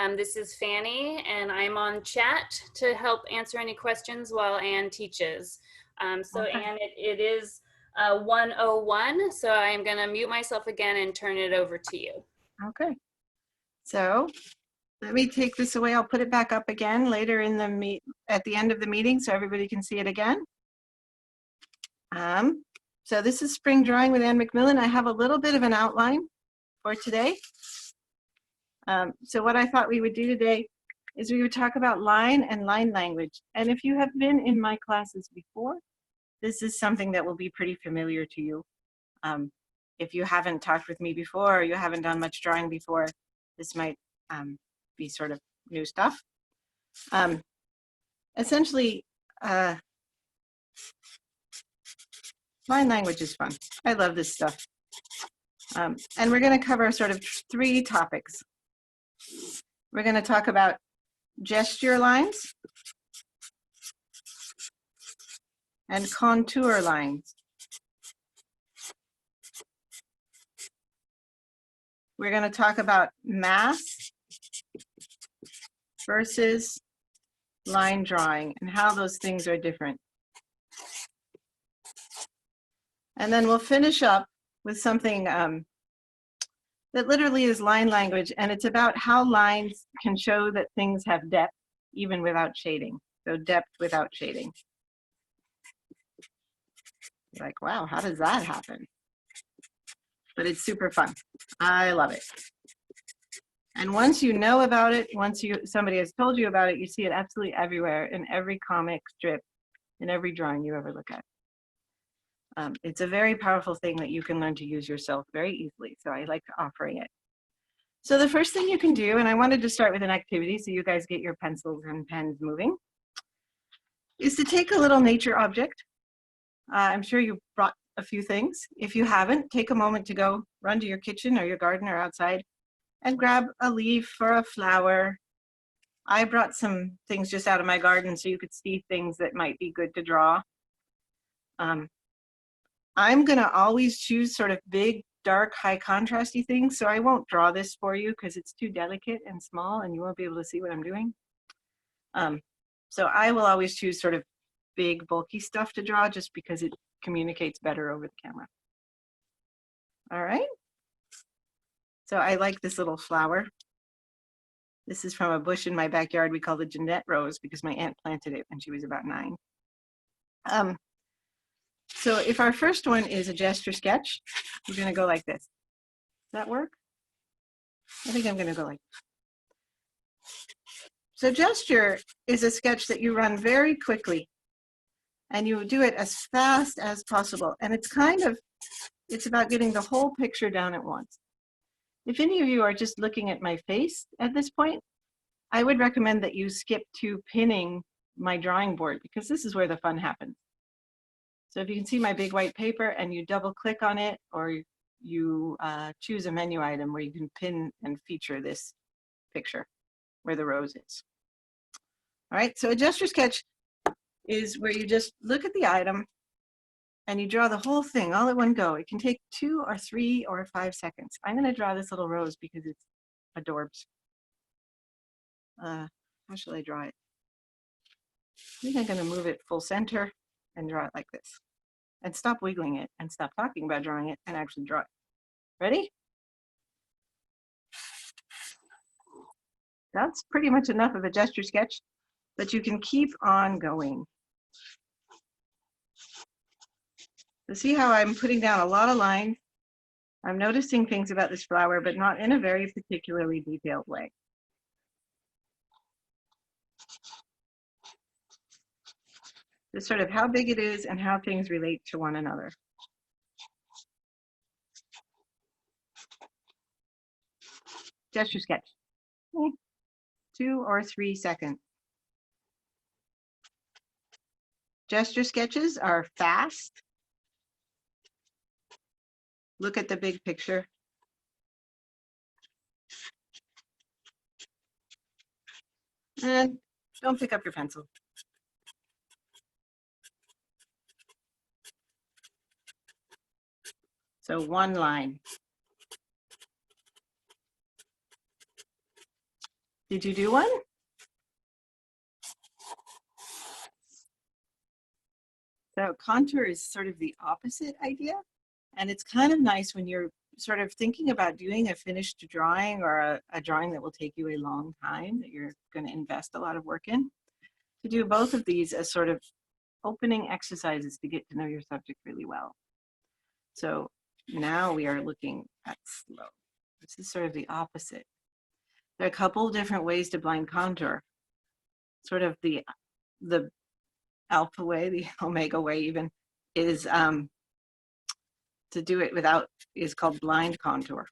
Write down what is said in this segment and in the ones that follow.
This is Fanny, and I'm on chat to help answer any questions while Anne teaches. Okay. Anne, it is 1:01, so I'm going to mute myself again and turn it over to you. Okay. So let me take this away. I'll put it back up again later in the at the end of the meeting so everybody can see it again. So this is Spring Drawing with Anne McMillan. I have a little bit of an outline for today. So what I thought we would do today is we would talk about line and line language. And if you have been in my classes before, this is something that will be pretty familiar to you. If you haven't talked with me before or you haven't done much drawing before, this might be sort of new stuff. Essentially, line language is fun. I love this stuff. And we're going to cover sort of 3 topics. We're going to talk about gesture lines and contour lines. We're going to talk about mass versus line drawing and how those things are different. And then we'll finish up with something that literally is line language, and it's about how lines can show that things have depth even without shading. So depth without shading. Like, wow, how does that happen? But it's super fun. I love it. And once you know about it, once somebody has told you about it, you see it absolutely everywhere, in every comic strip, in every drawing you ever look at. It's a very powerful thing that you can learn to use yourself very easily, so I like offering it. So the first thing you can do, and I wanted to start with an activity so you guys get your pencils and pens moving, is to take a little nature object. I'm sure you brought a few things. If you haven't, take a moment to go run to your kitchen or your garden or outside and grab a leaf or a flower. I brought some things just out of my garden so you could see things that might be good to draw. I'm going to always choose sort of big, dark, high contrasty things, so I won't draw this for you because it's too delicate and small and you won't be able to see what I'm doing. So I will always choose sort of big, bulky stuff to draw just because it communicates better over the camera. All right. So I like this little flower. This is from a bush in my backyard we call the Jeanette Rose because my aunt planted it when she was about 9. So if our first one is a gesture sketch, we're going to go like this. Does that work? I think I'm going to go like this. So gesture is a sketch that you run very quickly and you do it as fast as possible. And it's about getting the whole picture down at once. If any of you are just looking at my face at this point, I would recommend that you skip to pinning my drawing board because this is where the fun happens. So if you can see my big white paper and you double click on it, or you choose a menu item where you can pin and feature this picture where the rose is. All right, so a gesture sketch is where you just look at the item and you draw the whole thing all at one go. It can take 2 or 3 or 5 seconds. I'm going to draw this little rose because it's adorbs. How shall I draw it? I think I'm going to move it full center and draw it like this. And stop wiggling it and stop talking about drawing it and actually draw it. Ready? That's pretty much enough of a gesture sketch, but you can keep on going. So see how I'm putting down a lot of lines? I'm noticing things about this flower, but not in a very particularly detailed way. Just sort of how big it is and how things relate to one another. Gesture sketch. 2 or 3 seconds. Gesture sketches are fast. Look at the big picture. And don't pick up your pencil. So one line. Did you do one? So contour is sort of the opposite idea. And it's kind of nice when you're sort of thinking about doing a finished drawing or a drawing that will take you a long time, that you're going to invest a lot of work in, to do both of these as sort of opening exercises to get to know your subject really well. So now we are looking at slow. This is sort of the opposite. There are a couple of different ways to blind contour. Sort of the alpha way, the omega way even, is to do it without, is called blind contour.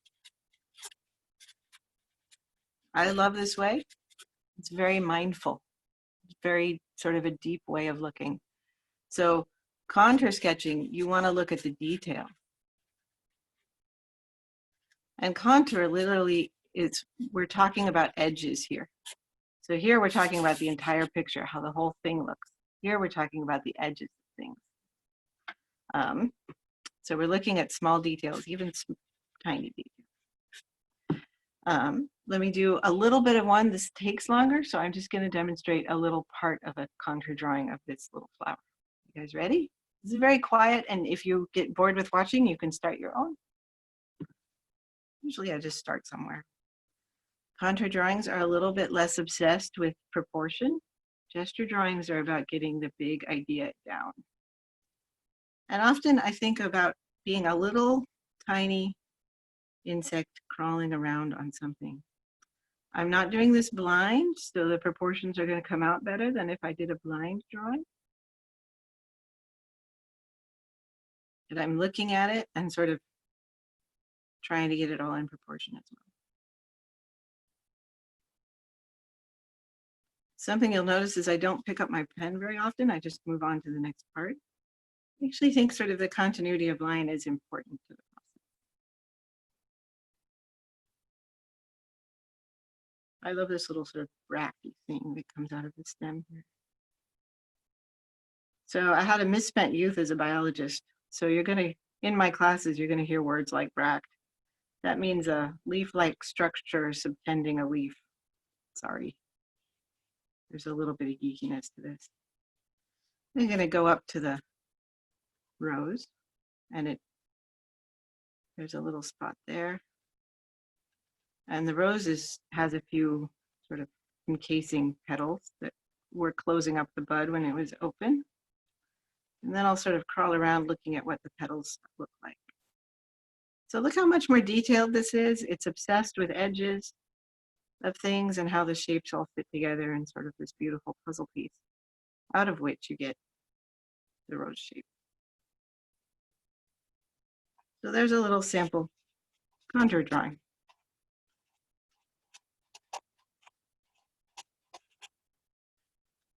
I love this way. It's very mindful. It's very sort of a deep way of looking. So contour sketching, you want to look at the detail. And contour literally is, we're talking about edges here. So here we're talking about the entire picture, how the whole thing looks. Here we're talking about the edges of things. So we're looking at small details, even tiny details. Let me do a little bit of one. This takes longer, so I'm just going to demonstrate a little part of a contour drawing of this little flower. You guys ready? This is very quiet, and if you get bored with watching, you can start your own. Usually I just start somewhere. Contour drawings are a little bit less obsessed with proportion. Gesture drawings are about getting the big idea down. And often I think about being a little tiny insect crawling around on something. I'm not doing this blind, so the proportions are going to come out better than if I did a blind drawing. But I'm looking at it and sort of trying to get it all in proportion as well. Something you'll notice is I don't pick up my pen very often. I just move on to the next part. I actually think sort of the continuity of line is important to the process. I love this little sort of bracky thing that comes out of the stem here. So I had a misspent youth as a biologist. So you're going to, in my classes, you're going to hear words like bract. That means a leaf-like structure subtending a leaf. Sorry. There's a little bit of geekiness to this. I'm going to go up to the rose, and there's a little spot there. And the rose has a few sort of encasing petals that were closing up the bud when it was open. And then I'll sort of crawl around looking at what the petals look like. So look how much more detailed this is. It's obsessed with edges of things and how the shapes all fit together in sort of this beautiful puzzle piece, out of which you get the rose shape. So there's a little sample contour drawing.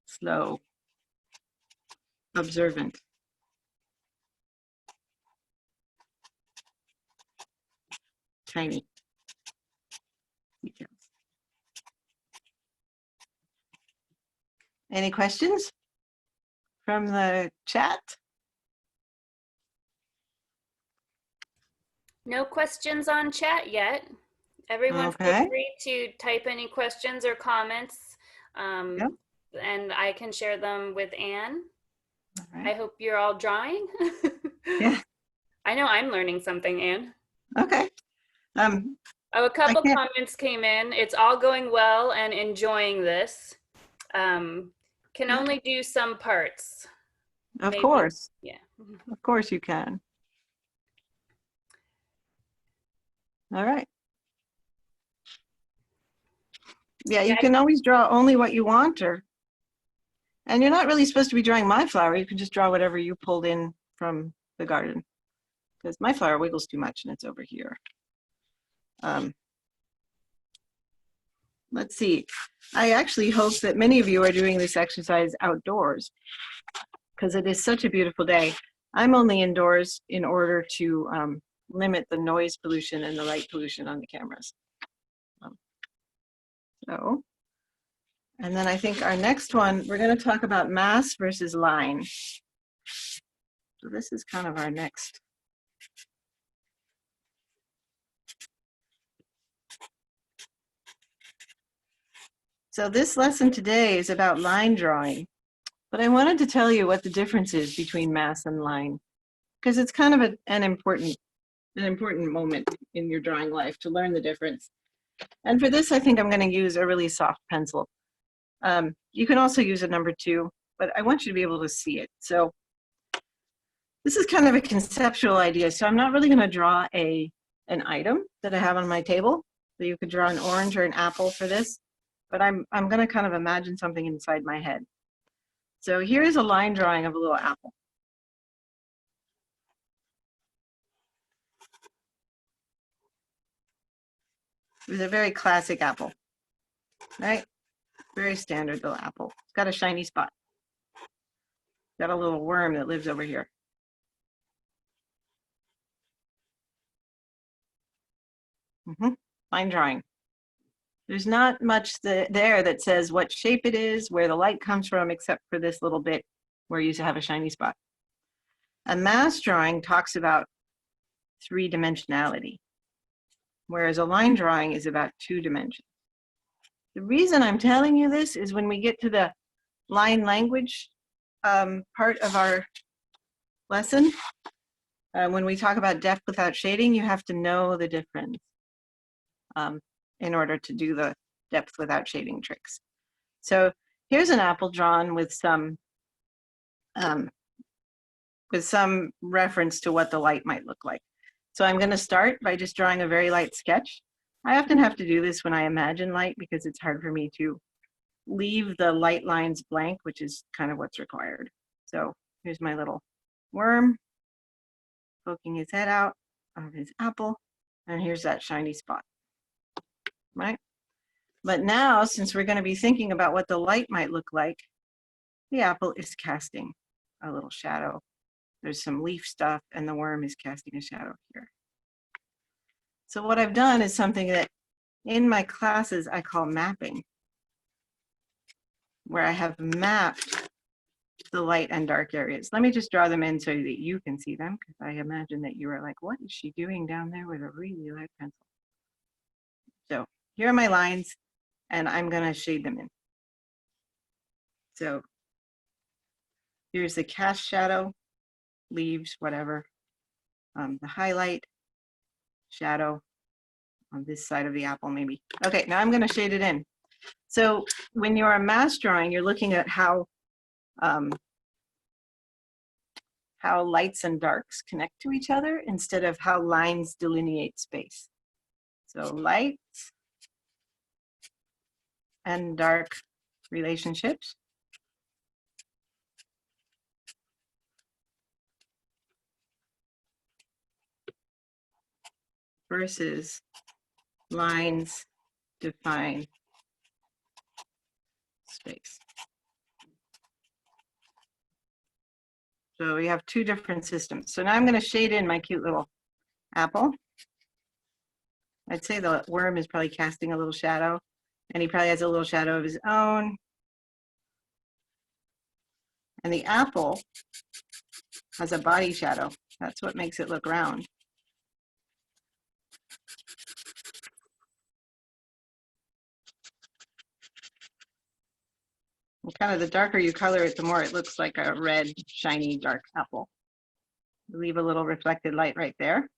Slow, observant. Tiny details. Any questions from the chat? No questions on chat yet. Everyone feel Okay. free to type any questions or comments, Yep. and I can share them with Anne. All right. I hope you're all drawing. Yeah. I know I'm learning something, Anne. Okay. Oh, a couple comments came in. It's all going well and enjoying this. Can only do some parts. Of Maybe. course. Yeah. Of course you can. All right. Yeah, you can always draw only what you want, and you're not really supposed to be drawing my flower. You can just draw whatever you pulled in from the garden, because my flower wiggles too much and it's over here. Let's see. I actually hope that many of you are doing this exercise outdoors, because it is such a beautiful day. I'm only indoors in order to limit the noise pollution and the light pollution on the cameras. And then I think our next one, we're going to talk about mass versus line. So this is kind of our next. So this lesson today is about line drawing, but I wanted to tell you what the difference is between mass and line, because it's kind of an important moment in your drawing life to learn the difference. And for this, I think I'm going to use a really soft pencil. You can also use a number 2, but I want you to be able to see it. So this is kind of a conceptual idea. So I'm not really going to draw an item that I have on my table. So you could draw an orange or an apple for this, but I'm going to kind of imagine something inside my head. So here's a line drawing of a little apple. It was a very classic apple, right? Very standard little apple. It's got a shiny spot. Got a little worm that lives over here. Line drawing. There's not much there that says what shape it is, where the light comes from, except for this little bit where you have a shiny spot. A mass drawing talks about 3-dimensionality, whereas a line drawing is about 2 dimensions. The reason I'm telling you this is when we get to the line language part of our lesson, when we talk about depth without shading, you have to know the difference in order to do the depth without shading tricks. So here's an apple drawn with some reference to what the light might look like. So I'm going to start by just drawing a very light sketch. I often have to do this when I imagine light because it's hard for me to leave the light lines blank, which is kind of what's required. So here's my little worm poking his head out of his apple, and here's that shiny spot, right? But now, since we're going to be thinking about what the light might look like, the apple is casting a little shadow. There's some leaf stuff, and the worm is casting a shadow here. So what I've done is something that in my classes I call mapping, where I have mapped the light and dark areas. Let me just draw them in so that you can see them, because I imagine that you are like, what is she doing down there with a really light pencil? So here are my lines, and I'm going to shade them in. So here's the cast shadow, leaves, whatever. The highlight, shadow on this side of the apple, maybe. Okay, now I'm going to shade it in. So when you're a mass drawing, you're looking at how lights and darks connect to each other instead of how lines delineate space. So lights and dark relationships versus lines define space. So we have 2 different systems. So now I'm going to shade in my cute little apple. I'd say the worm is probably casting a little shadow, and he probably has a little shadow of his own. And the apple has a body shadow. That's what makes it look round. And kind of the darker you color it, the more it looks like a red, shiny, dark apple. Leave a little reflected light right there.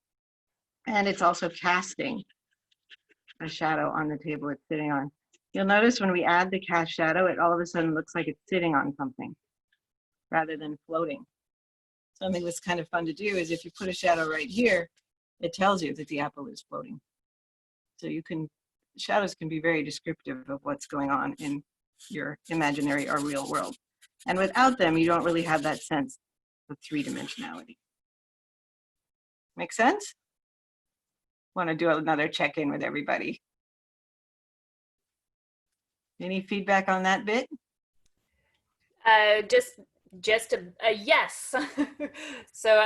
And it's also casting a shadow on the table it's sitting on. You'll notice when we add the cast shadow, it all of a sudden looks like it's sitting on something rather than floating. Something that's kind of fun to do is if you put a shadow right here, it tells you that the apple is floating. So shadows can be very descriptive of what's going on in your imaginary or real world. And without them, you don't really have that sense of 3-dimensionality. Make sense? Want to do another check-in with everybody. Any feedback on that bit? Just a yes. So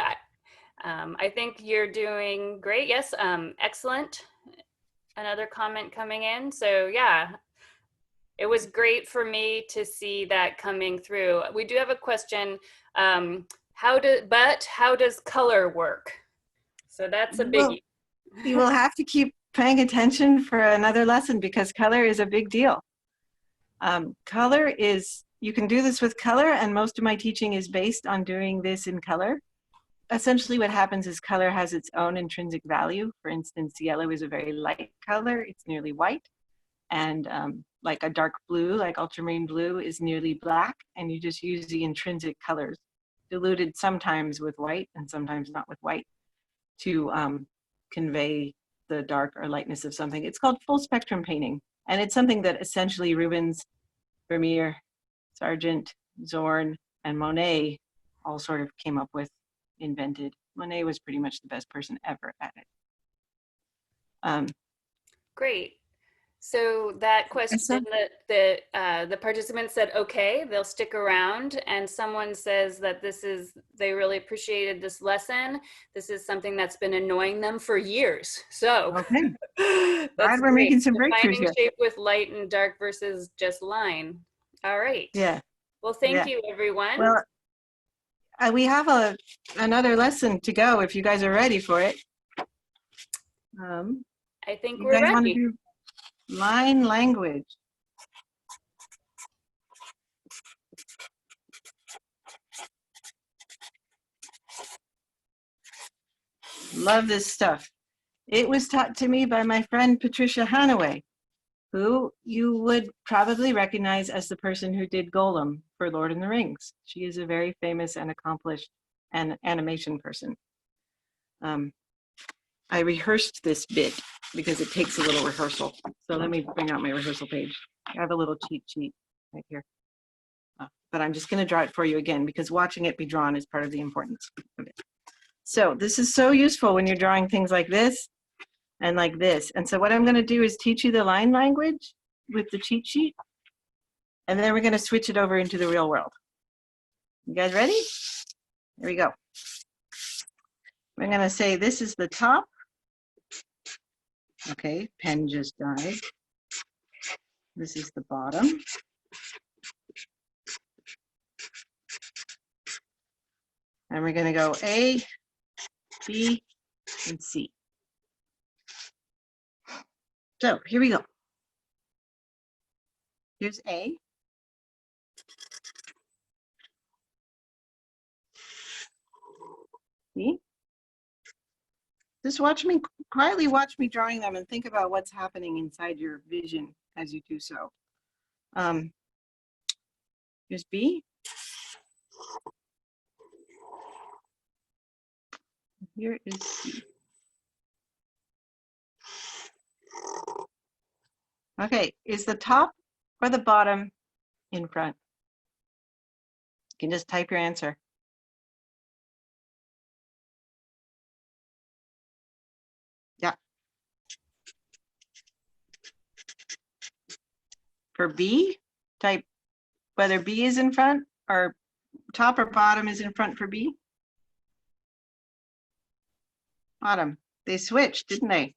I think you're doing great. Yes, excellent. Another comment coming in. So yeah, it was great for me to see that coming through. We do have a question. How does color work? So that's a biggie. Well, you will have to keep paying attention for another lesson because color is a big deal. Color is, you can do this with color, and most of my teaching is based on doing this in color. Essentially what happens is color has its own intrinsic value. For instance, yellow is a very light color, it's nearly white. And like a dark blue, like ultramarine blue, is nearly black, and you just use the intrinsic colors, diluted sometimes with white and sometimes not with white, to convey the dark or lightness of something. It's called full spectrum painting, and it's something that essentially Rubens, Vermeer, Sargent, Zorn, and Monet all sort of came up with, invented. Monet was pretty much the best person ever at it. Great. So that question So, that the participants said, okay, they'll stick around, and someone says that they really appreciated this lesson. This is something that's been annoying them for years. So okay, that's glad we're great. making some breakthroughs Defining here. shape with light and dark versus just line. All right. Yeah, Well, thank yeah. you, everyone. Well, we have another lesson to go if you guys are ready for it. I think You we're guys want to ready. do line language. Love this stuff. It was taught to me by my friend Patricia Hanaway, who you would probably recognize as the person who did Golem for Lord of the Rings. She is a very famous and accomplished animation person. I rehearsed this bit because it takes a little rehearsal. So let me bring out my rehearsal page. I have a little cheat sheet right here. But I'm just going to draw it for you again because watching it be drawn is part of the importance of it. So this is so useful when you're drawing things like this and like this. And so what I'm going to do is teach you the line language with the cheat sheet. And then we're going to switch it over into the real world. You guys ready? Here we go. We're going to say this is the top. Okay, pen just died. This is the bottom. And we're going to go A, B, and C. So here we go. Here's A. See? Just quietly watch me drawing them and think about what's happening inside your vision as you do so. Here's B. Here is C. Okay, is the top or the bottom in front? You can just type your answer. Yeah. For B, type whether B is in front or top or bottom is in front for B. Bottom. They switched, didn't they?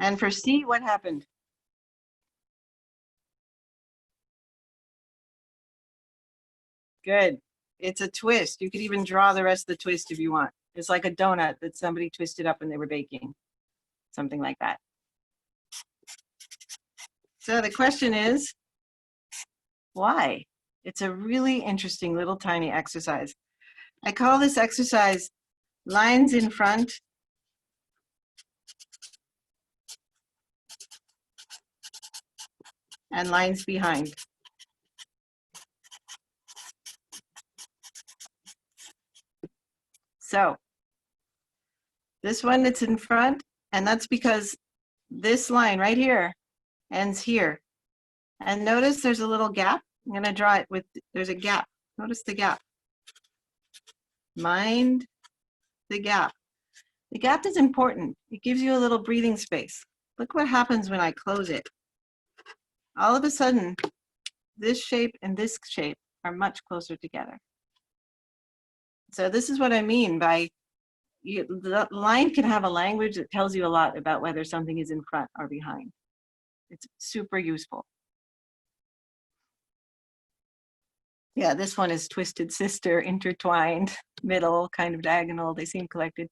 And for C, what happened? Good. It's a twist. You could even draw the rest of the twist if you want. It's like a donut that somebody twisted up when they were baking. Something like that. So the question is, why? It's a really interesting little tiny exercise. I call this exercise lines in front and lines behind. So this one that's in front, and that's because this line right here ends here. And notice there's a little gap. I'm going to draw it with, there's a gap. Notice the gap. Mind the gap. The gap is important. It gives you a little breathing space. Look what happens when I close it. All of a sudden, this shape and this shape are much closer together. So this is what I mean by the line can have a language that tells you a lot about whether something is in front or behind. It's super useful. Yeah, this one is twisted sister, intertwined, middle, kind of diagonal. They seem collected.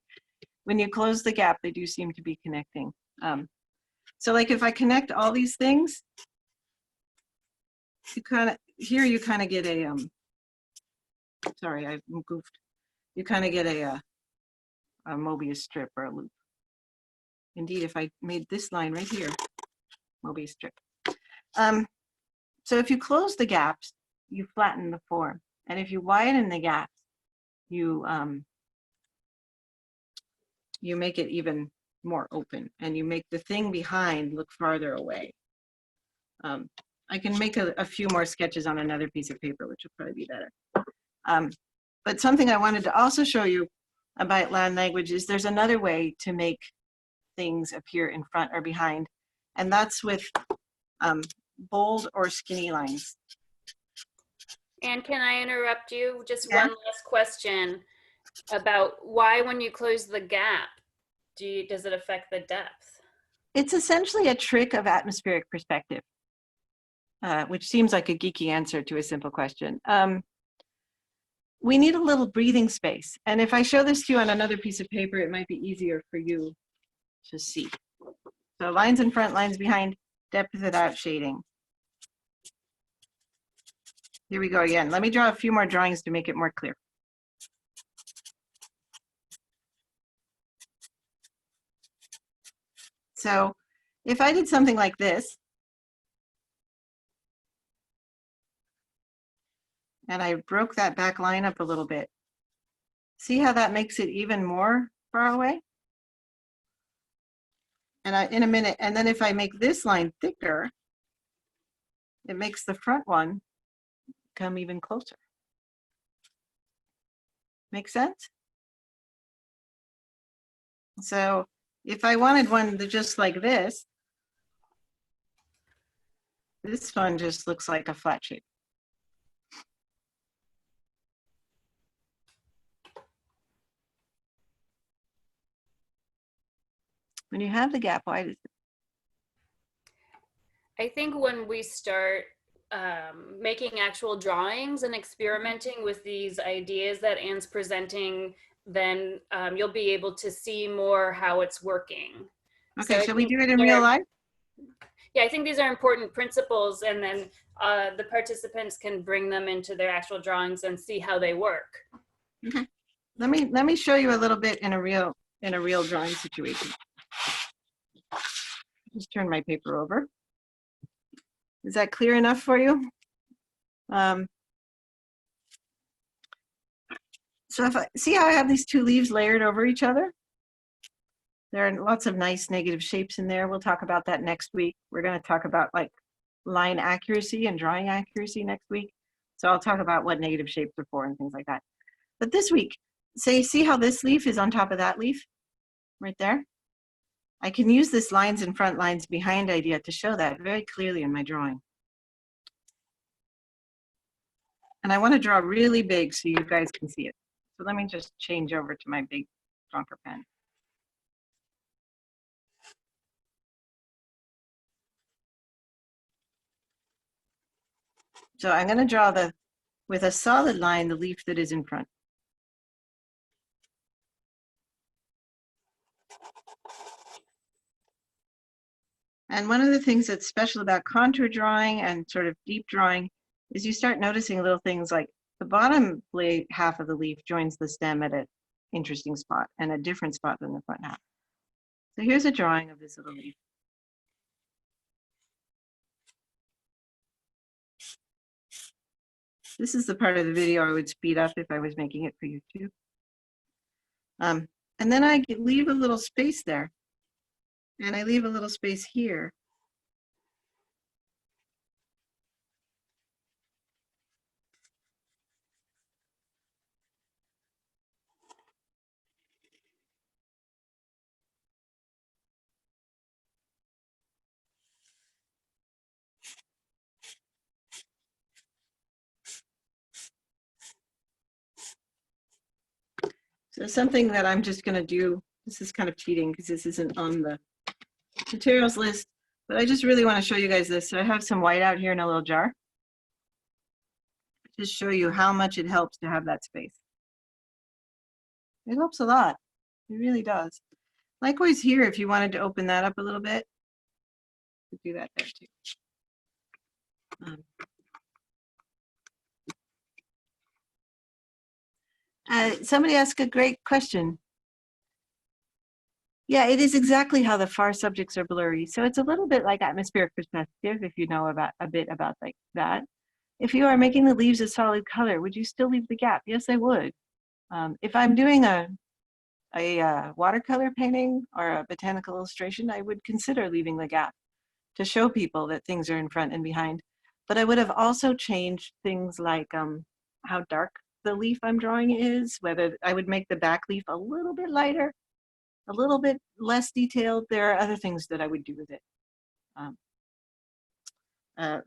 When you close the gap, they do seem to be connecting. So like if I connect all these things, you kind of, here you kind of get a, sorry, I goofed. You kind of get a Mobius strip or a loop. Indeed, if I made this line right here, Mobius strip. So if you close the gaps, you flatten the form. And if you widen the gaps, you make it even more open, and you make the thing behind look farther away. I can make a few more sketches on another piece of paper, which will probably be better. But something I wanted to also show you about Latin language is there's another way to make things appear in front or behind, and that's with bold or skinny lines. And can I interrupt you? Just Yeah. one last question about why when you close the gap, does it affect the depth? It's essentially a trick of atmospheric perspective, which seems like a geeky answer to a simple question. We need a little breathing space. And if I show this to you on another piece of paper, it might be easier for you to see. So lines in front, lines behind, depth without shading. Here we go again. Let me draw a few more drawings to make it more clear. So if I did something like this, and I broke that back line up a little bit, see how that makes it even more far away? And in a minute, and then if I make this line thicker, it makes the front one come even closer. Make sense? So if I wanted one that just like this one just looks like a flat shape. When you have the gap, why does it? I think when we start making actual drawings and experimenting with these ideas that Anne's presenting, then you'll be able to see more how it's working. Okay, So shall we do it in real life? Yeah, I think these are important principles, and then the participants can bring them into their actual drawings and see how they work. Okay. Let me show you a little bit in a real drawing situation. Just turn my paper over. Is that clear enough for you? So if I see how I have these two leaves layered over each other, there are lots of nice negative shapes in there. We'll talk about that next week. We're going to talk about like line accuracy and drawing accuracy next week. So I'll talk about what negative shapes are for and things like that. But this week, see how this leaf is on top of that leaf right there? I can use this lines in front, lines behind idea to show that very clearly in my drawing. And I want to draw really big so you guys can see it. So let me just change over to my big Stronger pen. So I'm going to draw with a solid line, the leaf that is in front. And one of the things that's special about contour drawing and sort of deep drawing is you start noticing little things like the bottom half of the leaf joins the stem at an interesting spot and a different spot than the front half. So here's a drawing of this little leaf. This is the part of the video I would speed up if I was making it for YouTube. And then I leave a little space there. And I leave a little space here. So something that I'm just going to do, this is kind of cheating because this isn't on the materials list, but I just really want to show you guys this. So I have some white out here in a little jar. Just show you how much it helps to have that space. It helps a lot. It really does. Likewise here, if you wanted to open that up a little bit, could do that there too. Somebody asked a great question. Yeah, it is exactly how the far subjects are blurry. So it's a little bit like atmospheric perspective, if you know about a bit about like that. If you are making the leaves a solid color, would you still leave the gap? Yes, I would. If I'm doing a watercolor painting or a botanical illustration, I would consider leaving the gap to show people that things are in front and behind. But I would have also changed things like how dark the leaf I'm drawing is, whether I would make the back leaf a little bit lighter, a little bit less detailed. There are other things that I would do with it.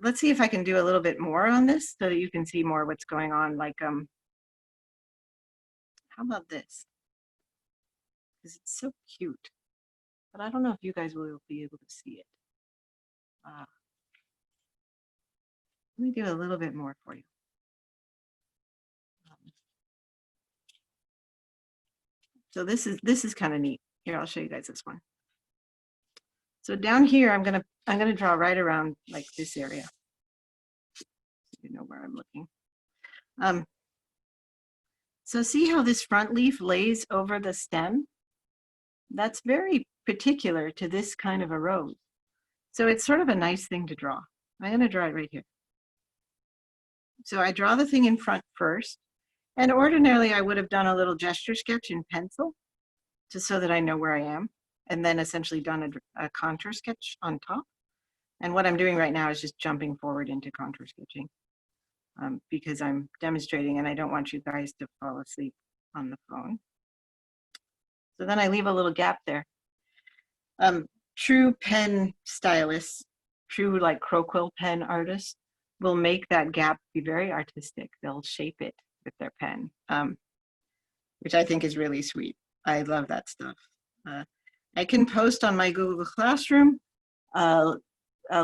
Let's see if I can do a little bit more on this so that you can see more what's going on. Like, how about this? Because it's so cute, but I don't know if you guys will be able to see it. Let me do a little bit more for you. So this is kind of neat. Here, I'll show you guys this one. So down here, I'm gonna draw right around like this area. So you know where I'm looking. So see how this front leaf lays over the stem? That's very particular to this kind of a rose. So it's sort of a nice thing to draw. I'm gonna draw it right here. So I draw the thing in front first, and ordinarily I would have done a little gesture sketch in pencil, just so that I know where I am, and then essentially done a contour sketch on top. And what I'm doing right now is just jumping forward into contour sketching because I'm demonstrating and I don't want you guys to fall asleep on the phone. So then I leave a little gap there. True pen stylists, true like crow quill pen artists will make that gap be very artistic. They'll shape it with their pen, which I think is really sweet. I love that stuff. I can post on my Google Classroom a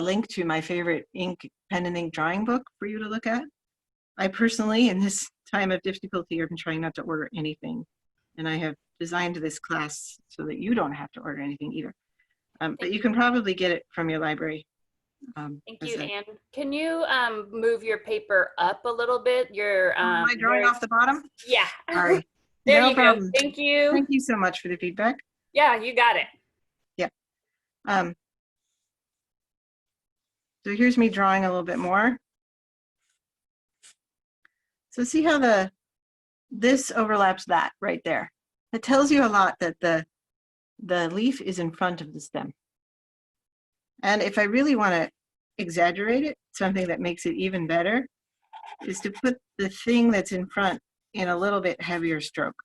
link to my favorite pen and ink drawing book for you to look at. I personally, in this time of difficulty, have been trying not to order anything. And I have designed this class so that you don't have to order anything either. But you can probably get it from your library. Thank you, Anne. Can you move your paper up a little bit? Your am I drawing off the bottom? Yeah. Sorry. There no you problem. go. Thank you. Thank you so much for the feedback. Yeah, you got it. Yeah. So here's me drawing a little bit more. So see how this overlaps that right there. It tells you a lot that the leaf is in front of the stem. And if I really want to exaggerate it, something that makes it even better is to put the thing that's in front in a little bit heavier stroke.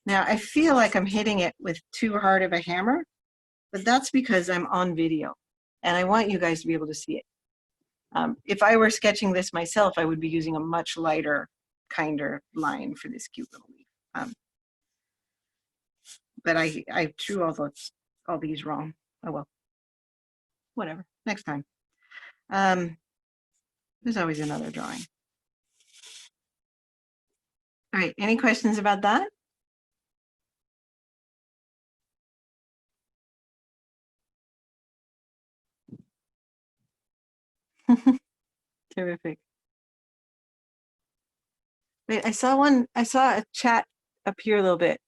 Now I feel like I'm hitting it with too hard of a hammer, but that's because I'm on video and I want you guys to be able to see it. If I were sketching this myself, I would be using a much lighter, kinder line for this cute little leaf. But I drew all these wrong. Oh well, whatever, next time. There's always another drawing. All right, any questions about that? Terrific. Wait, I saw a chat appear a little bit.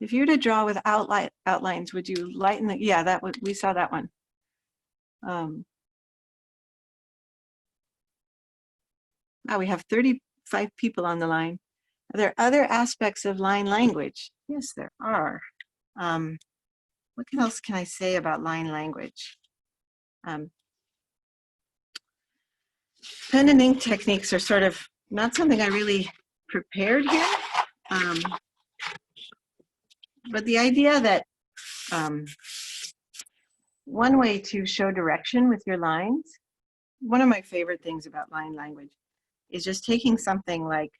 If you were to draw without outlines, would you lighten the, yeah, we saw that one. Now we have 35 people on the line. Are there other aspects of line language? Yes, there are. What else can I say about line language? Pen and ink techniques are sort of not something I really prepared here. But the idea that one way to show direction with your lines, one of my favorite things about line language is just taking something like,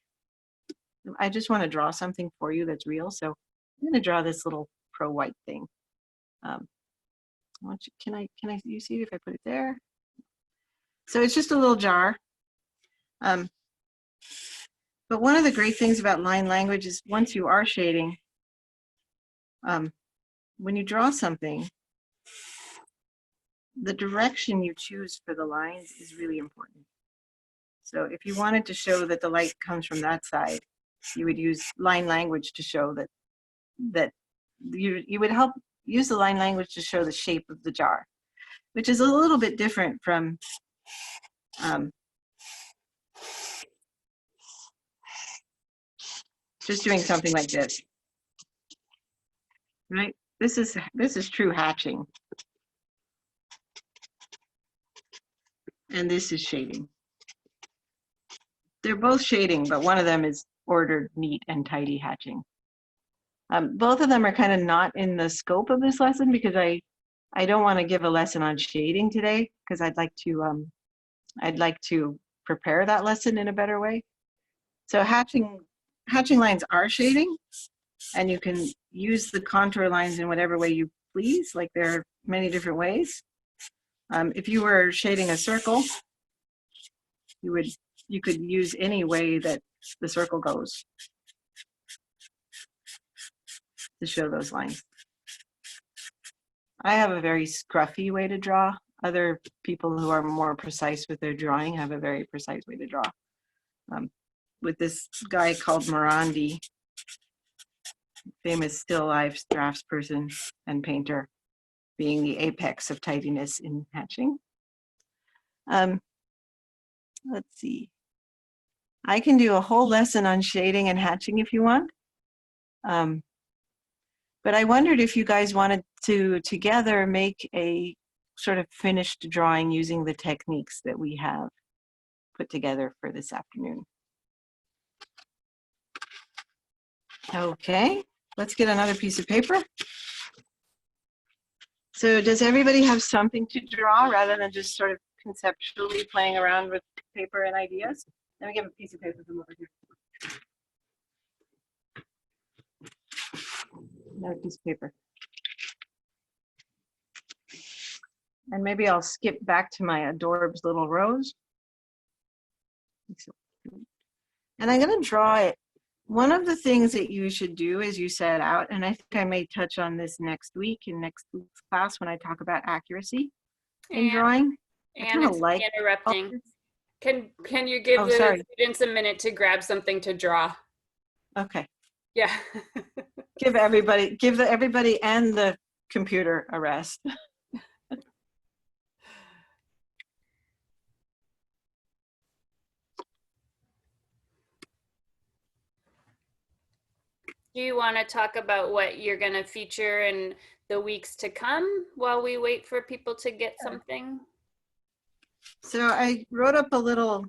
I just want to draw something for you that's real. So I'm going to draw this little pro white thing. Can you see it if I put it there? So it's just a little jar. But one of the great things about line language is once you are shading, when you draw something, the direction you choose for the lines is really important. So if you wanted to show that the light comes from that side, you would use line language to show that you would help use the line language to show the shape of the jar, which is a little bit different from just doing something like this, right? This is true hatching, and this is shading. They're both shading, but one of them is ordered, neat, and tidy hatching. Both of them are kind of not in the scope of this lesson because I don't want to give a lesson on shading today because I'd like to prepare that lesson in a better way. So hatching lines are shading, and you can use the contour lines in whatever way you please. Like there are many different ways. If you were shading a circle, you could use any way that the circle goes to show those lines. I have a very scruffy way to draw. Other people who are more precise with their drawing have a very precise way to draw. With this guy called Morandi, famous still life draftsperson and painter, being the apex of tidiness in hatching. Let's see. I can do a whole lesson on shading and hatching if you want. But I wondered if you guys wanted to together make a sort of finished drawing using the techniques that we have put together for this afternoon. Okay, let's get another piece of paper. So does everybody have something to draw rather than just sort of conceptually playing around with paper and ideas? Let me get a piece of paper from over here. Another piece of paper. And maybe I'll skip back to my Adorbs little rose. And I'm going to draw it. One of the things that you should do is you set out, and I think I may touch on this next week in next week's class when I talk about accuracy in drawing. And it's like interrupting. Can you give the students a minute to grab something to draw? Okay. Yeah. Give everybody and the computer a rest. Do you want to talk about what you're going to feature in the weeks to come while we wait for people to get something? So I wrote up a little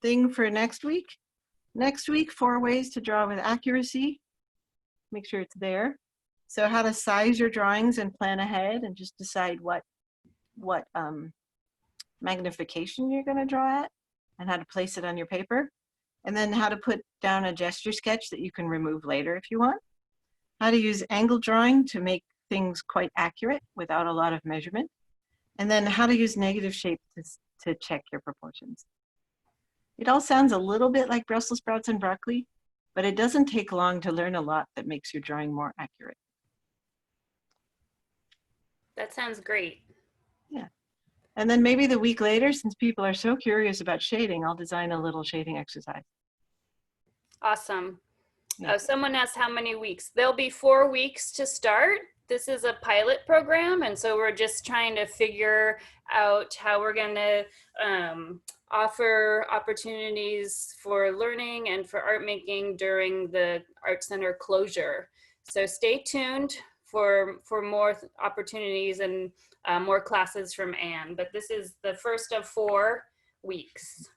thing for next week. Next week, 4 ways to draw with accuracy. Make sure it's there. So how to size your drawings and plan ahead and just decide what magnification you're going to draw at and how to place it on your paper. And then how to put down a gesture sketch that you can remove later if you want. How to use angle drawing to make things quite accurate without a lot of measurement. And then how to use negative shape to check your proportions. It all sounds a little bit like Brussels sprouts and broccoli, but it doesn't take long to learn a lot that makes your drawing more accurate. That sounds great. Yeah. And then maybe the week later, since people are so curious about shading, I'll design a little shading exercise. Awesome. Yeah. Someone asked how many weeks. There'll be 4 weeks to start. This is a pilot program, and so we're just trying to figure out how we're going to offer opportunities for learning and for art making during the Art Center closure. So stay tuned for more opportunities and more classes from Anne, but this is the first of 4 weeks.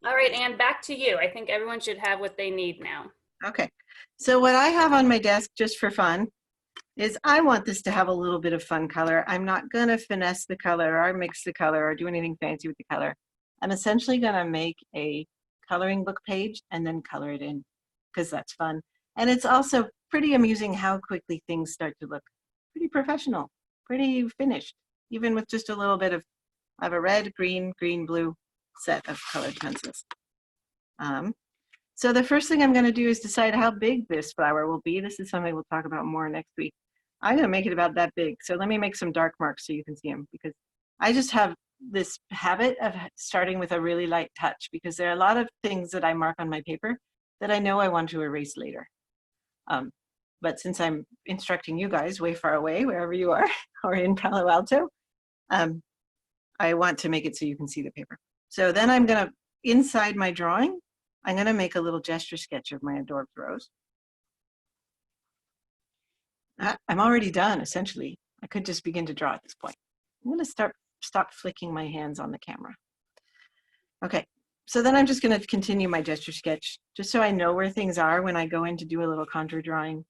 All right, Anne, back to you. I think everyone should have what they need now. Okay, so what I have on my desk just for fun is I want this to have a little bit of fun color. I'm not gonna finesse the color or mix the color or do anything fancy with the color. I'm essentially gonna make a coloring book page and then color it in because that's fun. And it's also pretty amusing how quickly things start to look pretty professional, pretty finished, even with just a little bit of, I have a red, green, blue set of colored pencils. So the first thing I'm going to do is decide how big this flower will be. This is something we'll talk about more next week. I'm going to make it about that big. So let me make some dark marks so you can see them, because I just have this habit of starting with a really light touch, because there are a lot of things that I mark on my paper that I know I want to erase later. But since I'm instructing you guys way far away, wherever you are, or in Palo Alto, I want to make it so you can see the paper. So then I'm going to, inside my drawing, I'm going to make a little gesture sketch of my adorbed rose. I'm already done, essentially. I could just begin to draw at this point. I'm going to stop flicking my hands on the camera. Okay, so then I'm just going to continue my gesture sketch, just so I know where things are when I go in to do a little contour drawing.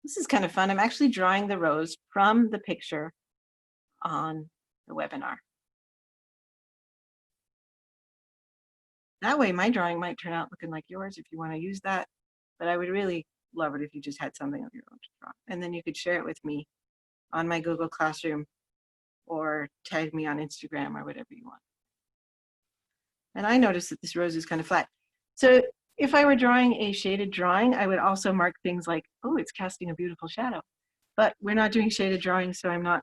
This is kind of fun. I'm actually drawing the rose from the picture on the webinar. That way my drawing might turn out looking like yours if you want to use that, but I would really love it if you just had something of your own to draw. And then you could share it with me on my Google Classroom or tag me on Instagram or whatever you want. And I noticed that this rose is kind of flat. So if I were drawing a shaded drawing, I would also mark things like, oh, it's casting a beautiful shadow. But we're not doing shaded drawing, so I'm not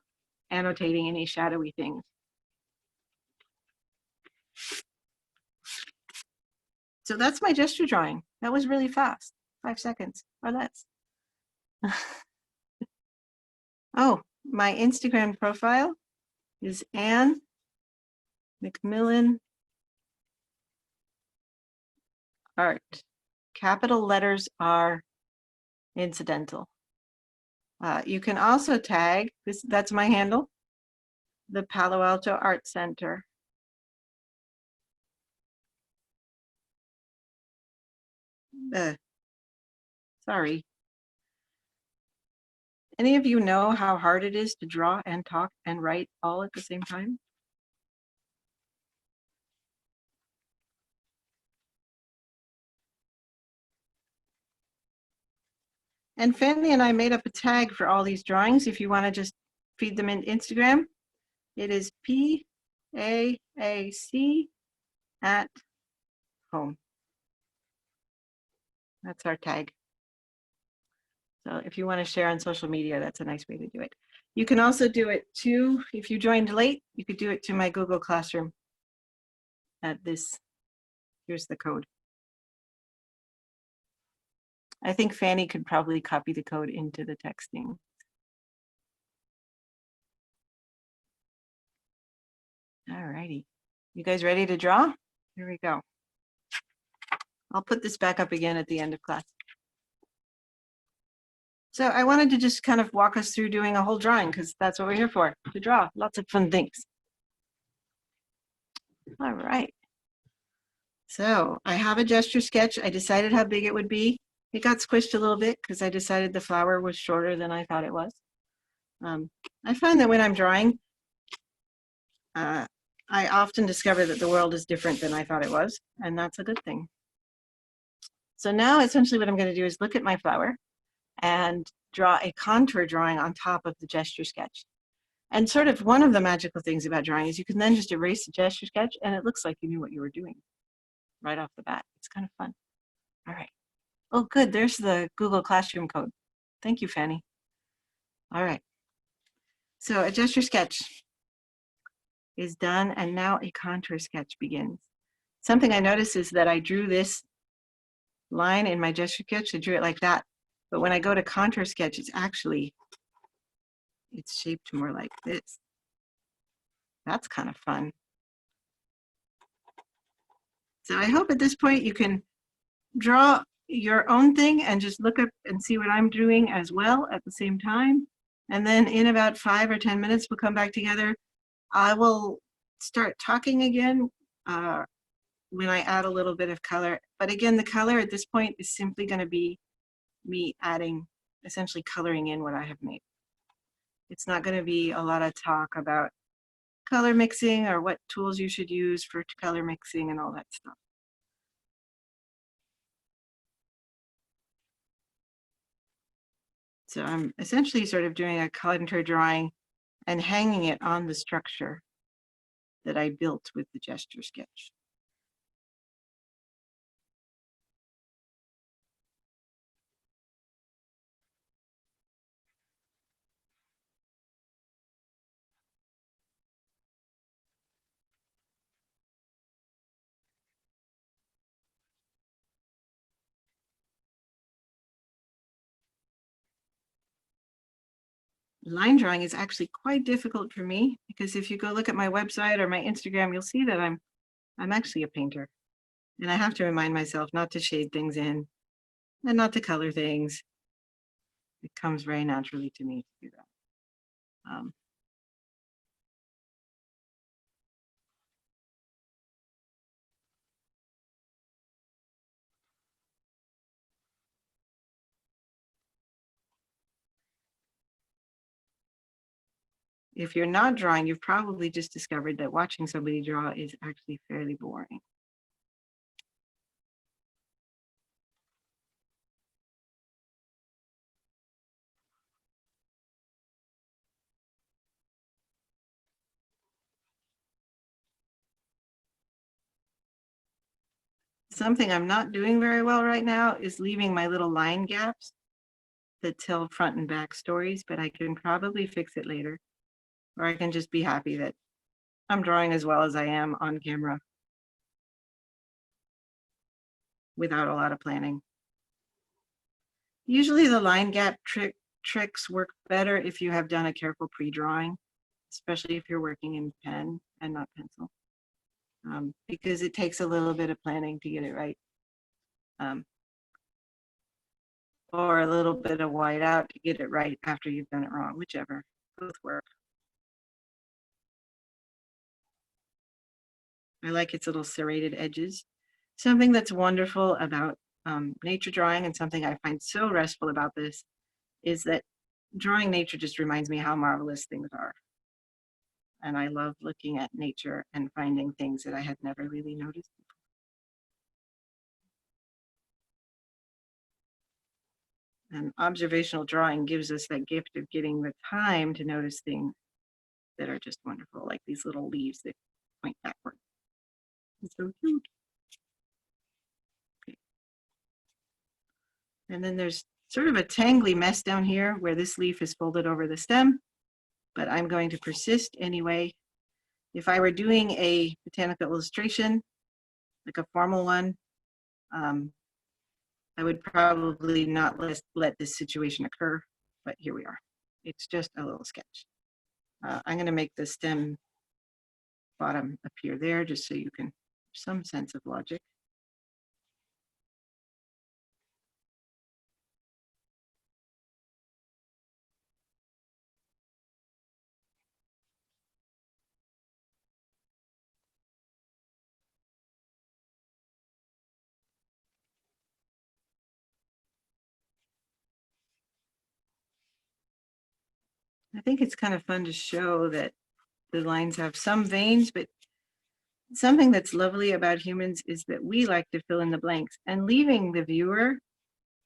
annotating any shadowy things. So that's my gesture drawing. That was really fast, 5 seconds or less. Oh, my Instagram profile is Anne McMillan Art. Capital letters are incidental. You can also tag, that's my handle, the Palo Alto Art Center. Sorry. Any of you know how hard it is to draw and talk and write all at the same time? And Fanny and I made up a tag for all these drawings. If you want to just feed them in Instagram, it is PAAC at home. That's our tag. So if you want to share on social media, that's a nice way to do it. You can also do it too, if you joined late, you could do it to my Google Classroom at this. Here's the code. I think Fanny could probably copy the code into the texting. All righty. You guys ready to draw? Here we go. I'll put this back up again at the end of class. So I wanted to just kind of walk us through doing a whole drawing, because that's what we're here for, to draw lots of fun things. All right. So I have a gesture sketch. I decided how big it would be. It got squished a little bit because I decided the flower was shorter than I thought it was. I find that when I'm drawing, I often discover that the world is different than I thought it was, and that's a good thing. So now essentially what I'm going to do is look at my flower and draw a contour drawing on top of the gesture sketch. And sort of one of the magical things about drawing is you can then just erase the gesture sketch and it looks like you knew what you were doing right off the bat. It's kind of fun. All right. Oh, good. There's the Google Classroom code. Thank you, Fanny. All right. So a gesture sketch is done, and now a contour sketch begins. Something I noticed is that I drew this line in my gesture sketch. I drew it like that. But when I go to contour sketch, it's shaped more like this. That's kind of fun. So I hope at this point you can draw your own thing and just look up and see what I'm doing as well at the same time. And then in about 5 or 10 minutes, we'll come back together. I will start talking again when I add a little bit of color. But again, the color at this point is simply going to be me adding, essentially coloring in what I have made. It's not going to be a lot of talk about color mixing or what tools you should use for color mixing and all that stuff. So I'm essentially sort of doing a contour drawing and hanging it on the structure that I built with the gesture sketch. line drawing is actually quite difficult for me, because if you go look at my website or my Instagram, you'll see that I'm actually a painter. And I have to remind myself not to shade things in and not to color things. It comes very naturally to me to do that. If you're not drawing, you've probably just discovered that watching somebody draw is actually fairly boring. Something I'm not doing very well right now is leaving my little line gaps that tell front and back stories, but I can probably fix it later. Or I can just be happy that I'm drawing as well as I am on camera without a lot of planning. Usually the line gap tricks work better if you have done a careful pre-drawing, especially if you're working in pen and not pencil, because it takes a little bit of planning to get it right. Or a little bit of whiteout to get it right after you've done it wrong, whichever, both work. I like its little serrated edges. Something that's wonderful about nature drawing, and something I find so restful about this, is that drawing nature just reminds me how marvelous things are. And I love looking at nature and finding things that I had never really noticed before. And observational drawing gives us that gift of getting the time to notice things that are just wonderful, like these little leaves that point backward. It's so cute. Okay. And then there's sort of a tangly mess down here where this leaf is folded over the stem, but I'm going to persist anyway. If I were doing a botanical illustration, like a formal one, I would probably not let this situation occur, but here we are. It's just a little sketch. I'm going to make the stem bottom appear there just so you can have some sense of logic. I think it's kind of fun to show that the lines have some veins, but something that's lovely about humans is that we like to fill in the blanks, and leaving the viewer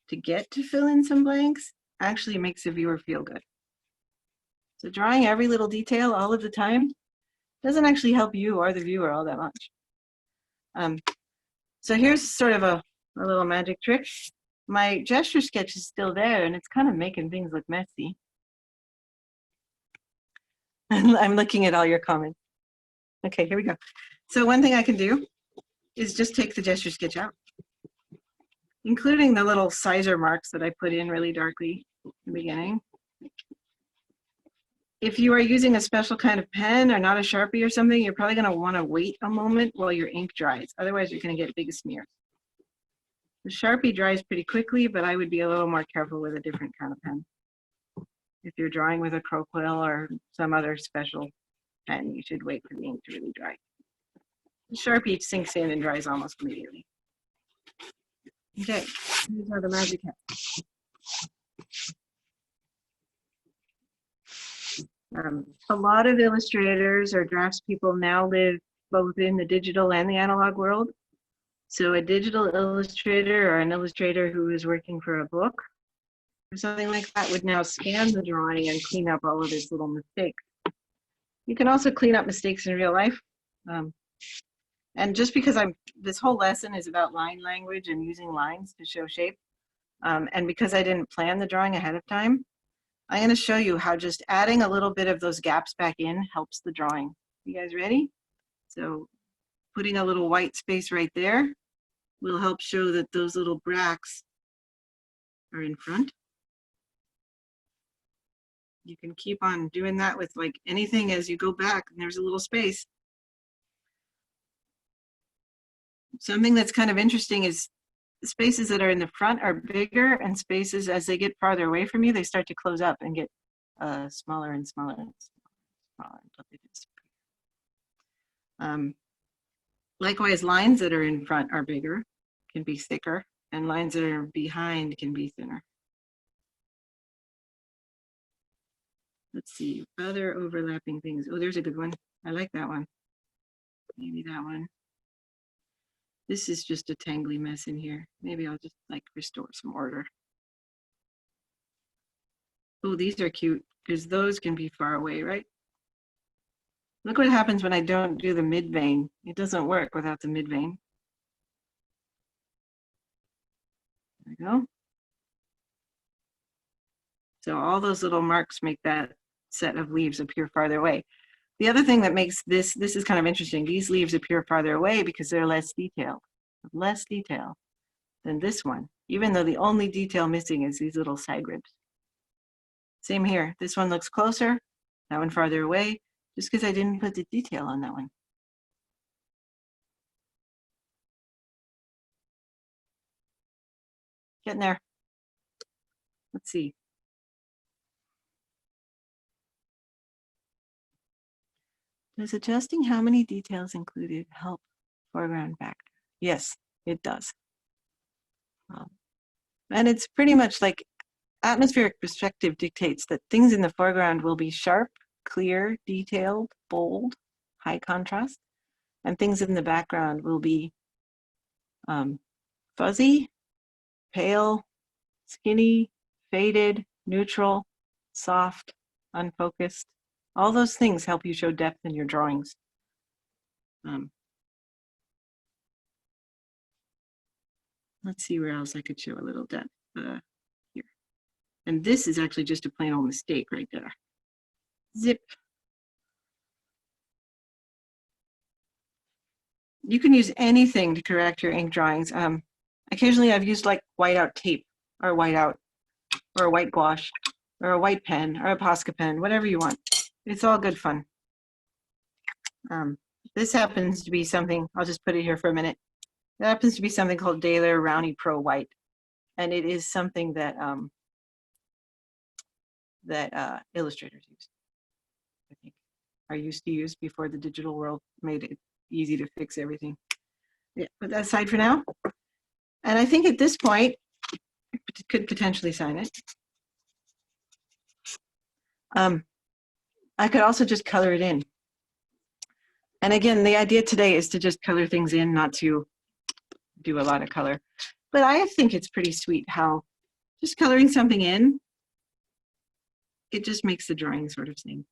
to get to fill in some blanks actually makes the viewer feel good. So drawing every little detail all of the time doesn't actually help you or the viewer all that much. So here's sort of a little magic trick. My gesture sketch is still there, and it's kind of making things look messy. I'm looking at all your comments. Okay, here we go. So one thing I can do is just take the gesture sketch out, including the little sizer marks that I put in really darkly in the beginning. If you are using a special kind of pen or not a Sharpie or something, you're probably going to want to wait a moment while your ink dries. Otherwise, you're going to get big smears. The Sharpie dries pretty quickly, but I would be a little more careful with a different kind of pen. If you're drawing with a crow quill or some other special pen, you should wait for the ink to really dry. The Sharpie sinks in and dries almost immediately. Okay, these are the magic hats. A lot of illustrators or draftspeople now live both in the digital and the analog world. So a digital illustrator or an illustrator who is working for a book or something like that would now scan the drawing and clean up all of its little mistakes. You can also clean up mistakes in real life. And just because this whole lesson is about line language and using lines to show shape, and because I didn't plan the drawing ahead of time, I'm going to show you how just adding a little bit of those gaps back in helps the drawing. You guys ready? So putting a little white space right there will help show that those little bracts are in front. You can keep on doing that with like anything as you go back and there's a little space. Something that's kind of interesting is spaces that are in the front are bigger, and spaces as they get farther away from you, they start to close up and get smaller and smaller and smaller until they disappear. Likewise, lines that are in front are bigger, can be thicker, and lines that are behind can be thinner. Let's see, other overlapping things. Oh, there's a good one. I like that one. Maybe that one. This is just a tangly mess in here. Maybe I'll just like restore some order. Oh, these are cute because those can be far away, right? Look what happens when I don't do the mid vein. It doesn't work without the mid vein. There we go. So all those little marks make that set of leaves appear farther away. The other thing that makes this is kind of interesting. These leaves appear farther away because they're less detail than this one, even though the only detail missing is these little side ribs. Same here. This one looks closer, that one farther away, just because I didn't put the detail on that one. Getting there. Let's see. Does adjusting how many details included help foreground background? Yes, it does. And it's pretty much like atmospheric perspective dictates that things in the foreground will be sharp, clear, detailed, bold, high contrast, and things in the background will be fuzzy, pale, skinny, faded, neutral, soft, unfocused. All those things help you show depth in your drawings. Let's see where else I could show a little depth here. And this is actually just a plain old mistake right there. Zip. You can use anything to correct your ink drawings. Occasionally I've used like whiteout tape or whiteout or a white gouache or a white pen or a Posca pen, whatever you want. It's all good fun. This happens to be something, I'll just put it here for a minute. It happens to be something called Daler Rowney Pro White. And it is something that illustrators use, I think, are used to use before the digital world made it easy to fix everything. Yeah, put that aside for now. And I think at this point, I could potentially sign it. I could also just color it in. And again, the idea today is to just color things in, not to do a lot of color. But I think it's pretty sweet how just coloring something in, it just makes the drawing sort of sing.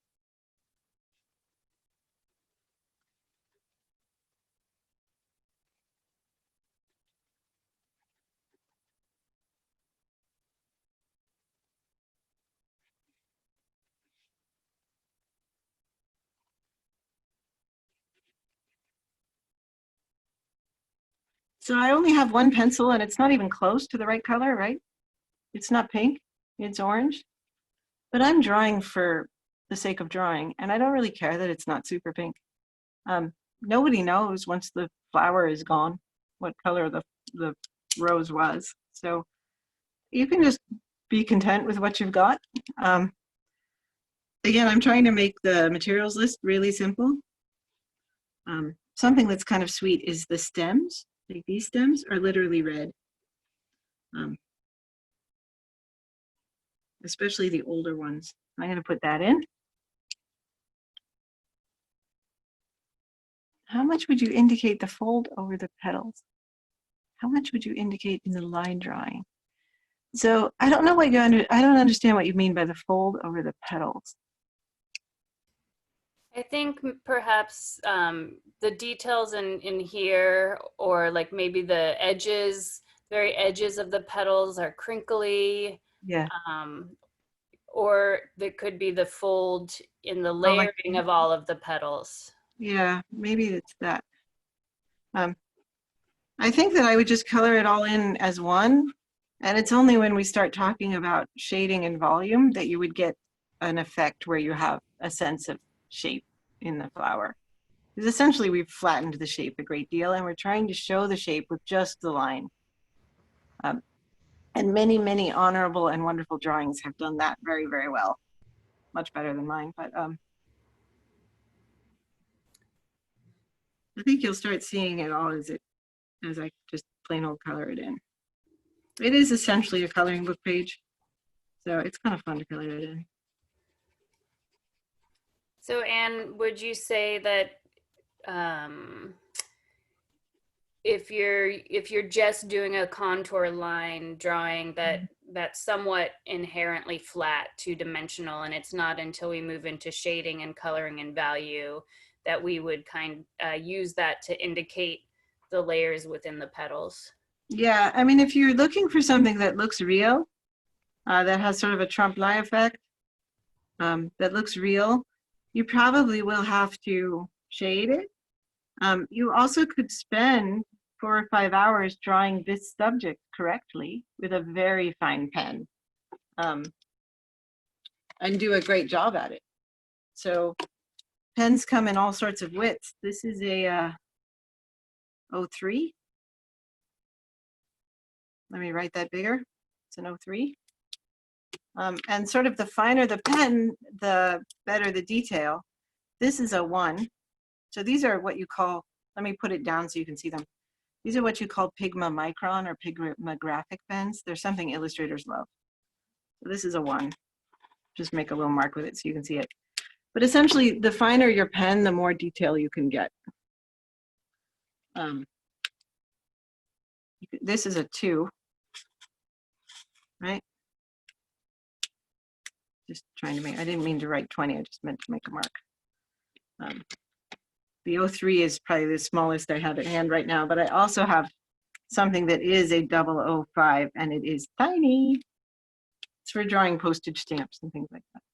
So I only have one pencil and it's not even close to the right color, right? It's not pink, it's orange. But I'm drawing for the sake of drawing, and I don't really care that it's not super pink. Nobody knows once the flower is gone what color the rose was. So you can just be content with what you've got. Again, I'm trying to make the materials list really simple. Something that's kind of sweet is the stems. Like these stems are literally red. Especially the older ones. I'm going to put that in. How much would you indicate the fold over the petals? How much would you indicate in the line drawing? So I don't know what you I don't understand what you mean by the fold over the petals. I think perhaps the details in here, or like maybe the edges, very edges of the petals are crinkly. Yeah. Or there could be the fold in the layering of all of the petals. Yeah, maybe it's that. I think that I would just color it all in as one. And it's only when we start talking about shading and volume that you would get an effect where you have a sense of shape in the flower. Because essentially we've flattened the shape a great deal and we're trying to show the shape with just the line. And many, many honorable and wonderful drawings have done that very, very well. Much better than mine, but I think you'll start seeing it all as I just plain old color it in. It is essentially a coloring book page, so it's kind of fun to color it in. So, Anne, would you say that if you're just doing a contour line drawing that's somewhat inherently flat, two-dimensional, and it's not until we move into shading and coloring and value that we would use that to indicate the layers within the petals? Yeah, I mean, if you're looking for something that looks real, that has sort of a trompe l'oeil effect, that looks real, you probably will have to shade it. You also could spend 4 or 5 hours drawing this subject correctly with a very fine pen, and do a great job at it. So pens come in all sorts of widths. This is a 03. Let me write that bigger. It's an 03. And sort of the finer the pen, the better the detail. This is a 1. So these are what you call, let me put it down so you can see them. These are what you call Pigma Micron or Pigma graphic pens. They're something illustrators love. So this is a 1. Just make a little mark with it so you can see it. But essentially, the finer your pen, the more detail you can get. This is a 2, right? Just trying to make, I didn't mean to write 20, I just meant to make a mark. The 03 is probably the smallest I have at hand right now, but I also have something that is a 005, and it is tiny. It's for drawing postage stamps and things like that.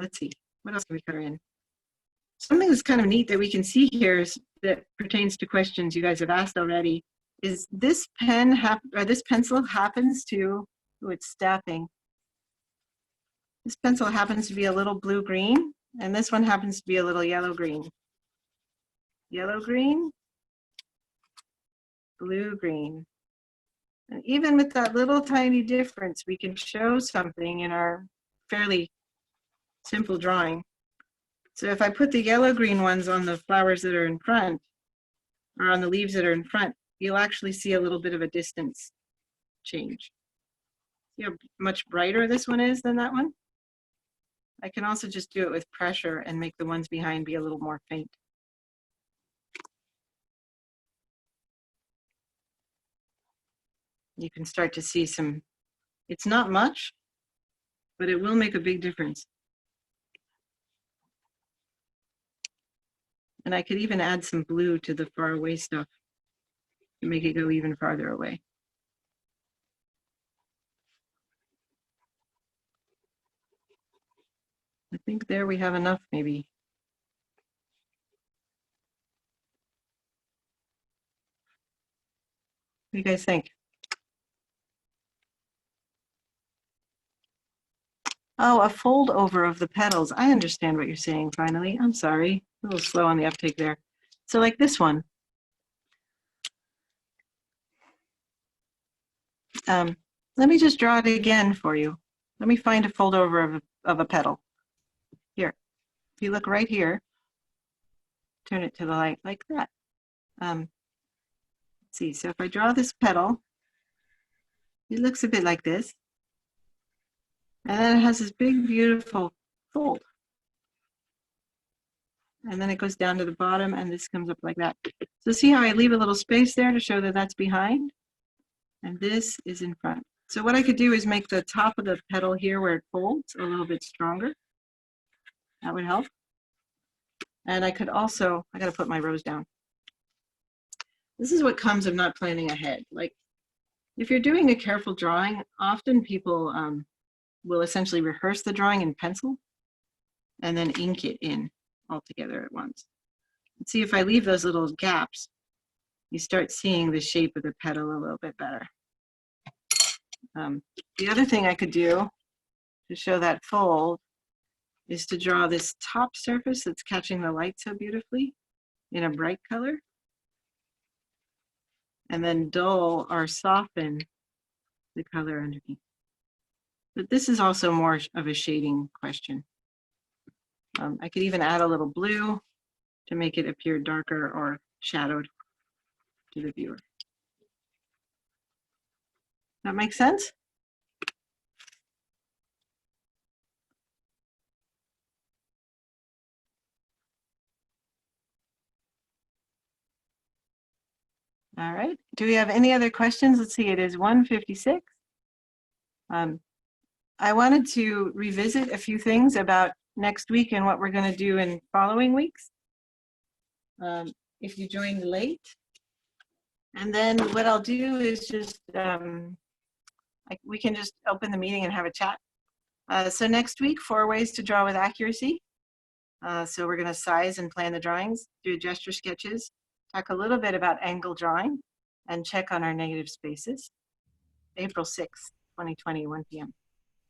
Let's see, what else can we color in? Something that's kind of neat that we can see here is that pertains to questions you guys have asked already, is this pen or this pencil happens to, oh, it's staffing. This pencil happens to be a little blue-green, and this one happens to be a little yellow-green. Yellow-green, blue-green. And even with that little tiny difference, we can show something in our fairly simple drawing. So if I put the yellow-green ones on the flowers that are in front, or on the leaves that are in front, you'll actually see a little bit of a distance change. See how much brighter this one is than that one? I can also just do it with pressure and make the ones behind be a little more faint. You can start to see some, it's not much, but it will make a big difference. And I could even add some blue to the far away stuff to make it go even farther away. I think there we have enough, maybe. What do you guys think? Oh, a fold over of the petals. I understand what you're saying, finally. I'm sorry, a little slow on the uptake there. So like this one. Let me just draw it again for you. Let me find a fold over of a petal. Here, if you look right here, turn it to the light like that. Let's see, so if I draw this petal, it looks a bit like this. And then it has this big, beautiful fold. And then it goes down to the bottom and this comes up like that. So see how I leave a little space there to show that that's behind? And this is in front. So what I could do is make the top of the petal here where it folds a little bit stronger. That would help. And I could also, I gotta put my rose down. This is what comes of not planning ahead. Like if you're doing a careful drawing, often people will essentially rehearse the drawing in pencil and then ink it in all together at once. Let's see if I leave those little gaps, you start seeing the shape of the petal a little bit better. The other thing I could do to show that fold is to draw this top surface that's catching the light so beautifully in a bright color, and then dull or soften the color underneath. But this is also more of a shading question. I could even add a little blue to make it appear darker or shadowed to the viewer. That makes sense? All right. Do we have any other questions? Let's see, it is 1:56. I wanted to revisit a few things about next week and what we're going to do in following weeks. If you joined late. And then what I'll do is just, we can just open the meeting and have a chat. So next week, 4 ways to draw with accuracy. So we're going to size and plan the drawings, do gesture sketches, talk a little bit about angle drawing, and check on our negative spaces. April 6th, 2020, 1 p.m.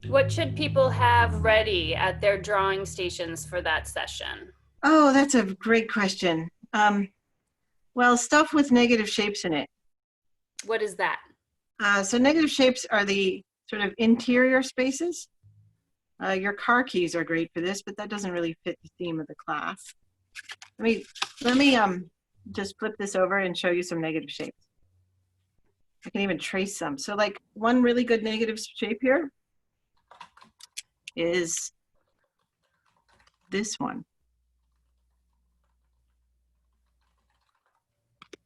What should people have ready at their drawing stations for that session? Oh, that's a great question. Well, stuff with negative shapes in it. What is that? So negative shapes are the sort of interior spaces. Your car keys are great for this, but that doesn't really fit the theme of the class. Let me just flip this over and show you some negative shapes. I can even trace some. So like one really good negative shape here is this one.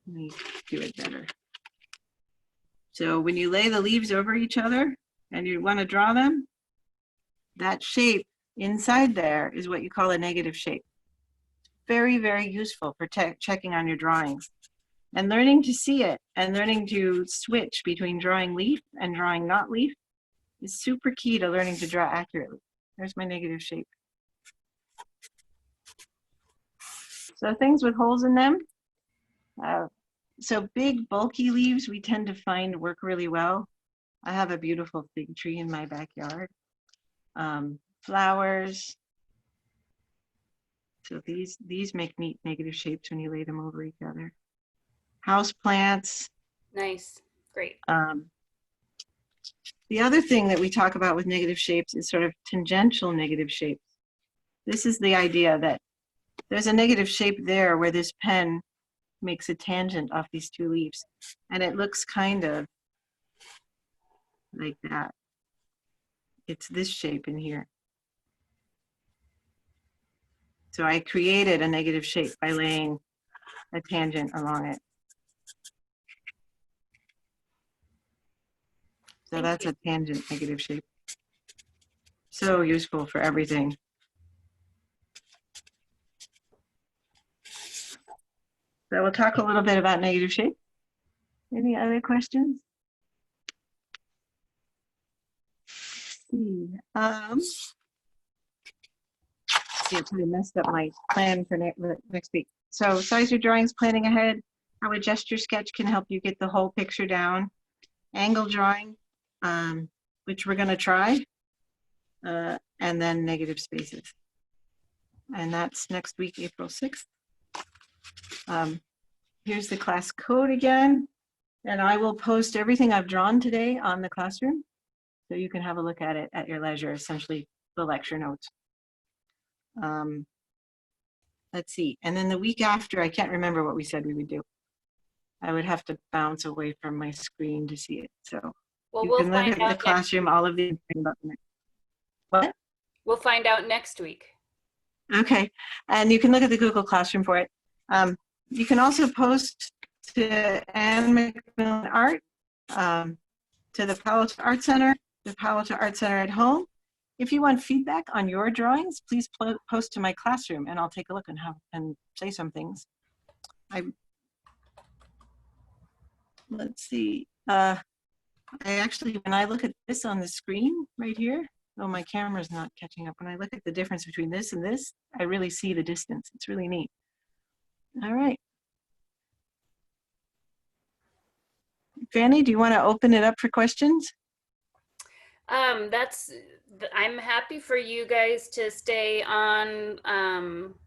Let me do it better. So when you lay the leaves over each other and you want to draw them, that shape inside there is what you call a negative shape. Very, very useful for checking on your drawings. And learning to see it and learning to switch between drawing leaf and drawing not leaf is super key to learning to draw accurately. There's my negative shape. So things with holes in them. So big, bulky leaves we tend to find work really well. I have a beautiful fig tree in my backyard. Flowers. So these make neat negative shapes when you lay them over each other. House plants. Nice, great. The other thing that we talk about with negative shapes is sort of tangential negative shapes. This is the idea that there's a negative shape there where this pen makes a tangent off these 2 leaves, and it looks kind of like that. It's this shape in here. So I created a negative shape by laying a tangent along it. So that's a tangent negative shape. So useful for everything. So we'll talk a little bit about negative shape. Any other questions? See, I probably messed up my plan for next week. So size your drawings, planning ahead, how a gesture sketch can help you get the whole picture down. Angle drawing, which we're going to try, and then negative spaces. And that's next week, April 6th. Here's the class code again, and I will post everything I've drawn today on the classroom, so you can have a look at it at your leisure, essentially the lecture notes. Let's see, and then the week after, I can't remember what we said we would do. I would have to bounce away from my screen to see it. So well, you can look at the classroom, all of the what? We'll find out next week. Okay, and you can look at the Google Classroom for it. You can also post to Anne McMillan Art, to the Palo Alto Art Center, the Palo Alto Art Center at home. If you want feedback on your drawings, please post to my classroom, and I'll take a look and say some things. Let's see. I actually, when I look at this on the screen right here, oh, my camera's not catching up. When I look at the difference between this and this, I really see the distance. It's really neat. All right. Fanny, do you want to open it up for questions? I'm happy for you guys to stay online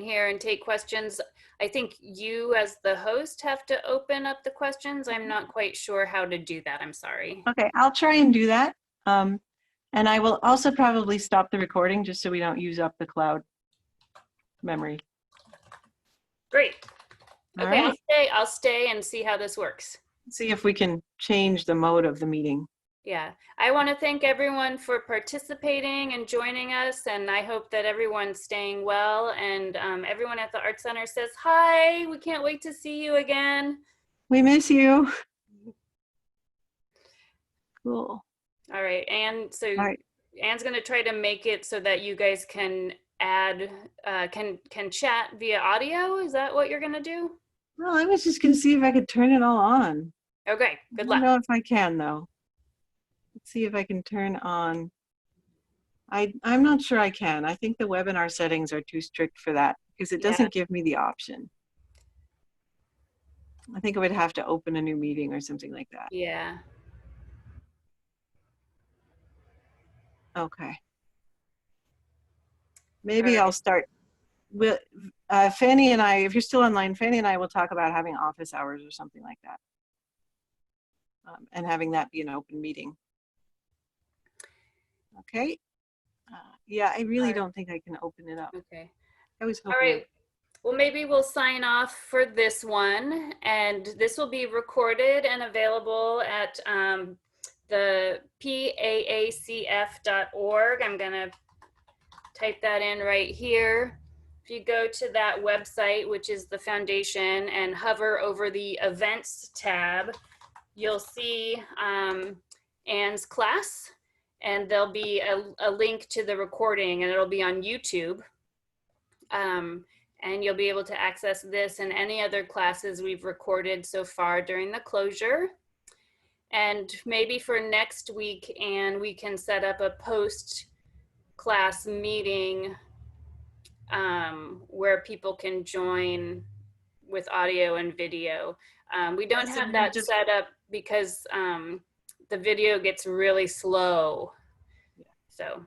here and take questions. I think you as the host have to open up the questions. I'm not quite sure how to do that. I'm sorry. Okay, I'll try and do that. And I will also probably stop the recording just so we don't use up the cloud memory. Great. All Okay, right. I'll stay and see how this works. See if we can change the mode of the meeting. Yeah, I want to thank everyone for participating and joining us, and I hope that everyone's staying well, and everyone at the Art Center says hi. We can't wait to see you again. We miss you. Cool. All right, and so All right. Anne's going to try to make it so that you guys can add, can chat via audio. Is that what you're going to do? Well, I was just going to see if I could turn it all on. Okay, I good don't luck. know if I can, though. Let's see if I can turn on. I'm not sure I can. I think the webinar settings are too strict for that because it Yeah, doesn't give me the option. I think I would have to open a new meeting or something like that. yeah. Okay. All Maybe right. I'll start with Fanny and I, if you're still online, Fanny and I will talk about having office hours or something like that. And having that be an open meeting. Okay. Yeah, I really don't think I can open it up. Okay. I was All hoping. right. Well, maybe we'll sign off for this one, and this will be recorded and available at the paacf.org. I'm going to type that in right here. If you go to that website, which is the foundation, and hover over the events tab, you'll see Anne's class, and there'll be a link to the recording, and it'll be on YouTube. And you'll be able to access this and any other classes we've recorded so far during the closure. And maybe for next week, and we can set up a post-class meeting where people can join with audio and video. We don't So have we'll that just, set up because the video gets really slow. So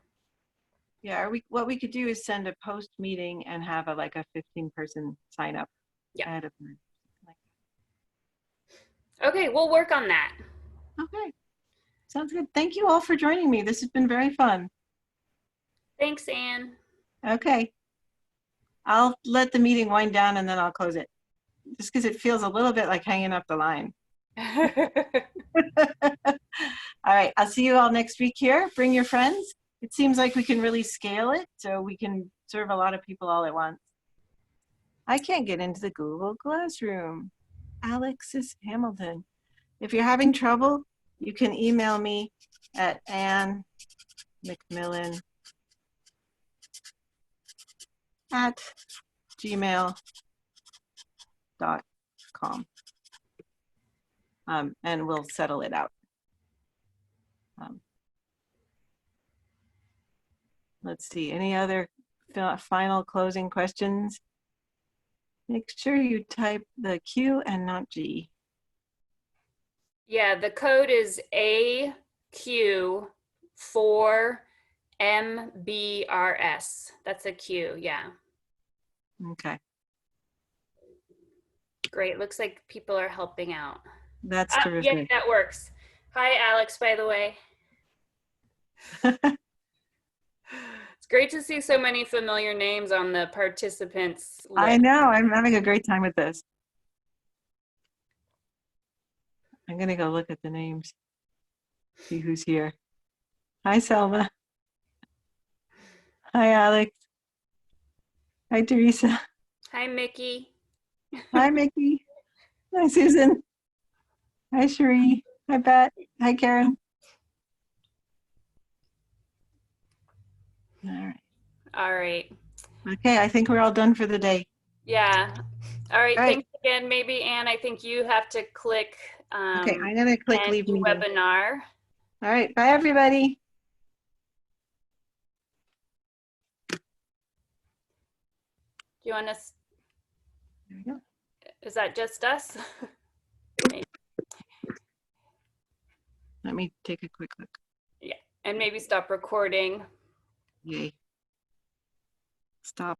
yeah, what we could do is send a post meeting and have like a 15-person sign up ahead of time. okay, we'll work on that. Okay, sounds good. Thank you all for joining me. This has been very fun. Thanks, Anne. Okay, I'll let the meeting wind down and then I'll close it. Just because it feels a little bit like hanging up the line. All right, I'll see you all next week here. Bring your friends. It seems like we can really scale it so we can serve a lot of people all at once. I can't get into the Google Classroom. Alexis Hamilton. If you're having trouble, you can email me at annmcmillan@gmail.com. And we'll settle it out. Let's see, any other final closing questions? Make sure you type the Q and not G. Yeah, the code is AQ4MBRS. That's a Q, yeah. Okay. Great, looks like people are helping out. That's Yeah, terrific. that works. Hi, Alex, by the way. It's great to see so many familiar names on the participants list. I know, I'm having a great time with this. I'm gonna go look at the names, see who's here. Hi, Selma. Hi, Alex. Hi, Teresa. Hi, Mickey. Hi, Mickey. Hi, Susan. Hi, Cherie. Hi, Pat. Hi, Karen. All right. All right. Okay, I think we're all done for the day. Yeah. All right, All right. thanks again. Maybe, Anne, I think you have to click Okay, I'm gonna click end leave meeting. webinar. All right, bye, everybody. Do you want to, There we go. is that just us? Maybe. Let me take a quick look. Yeah, and maybe stop recording. Yay. Stop.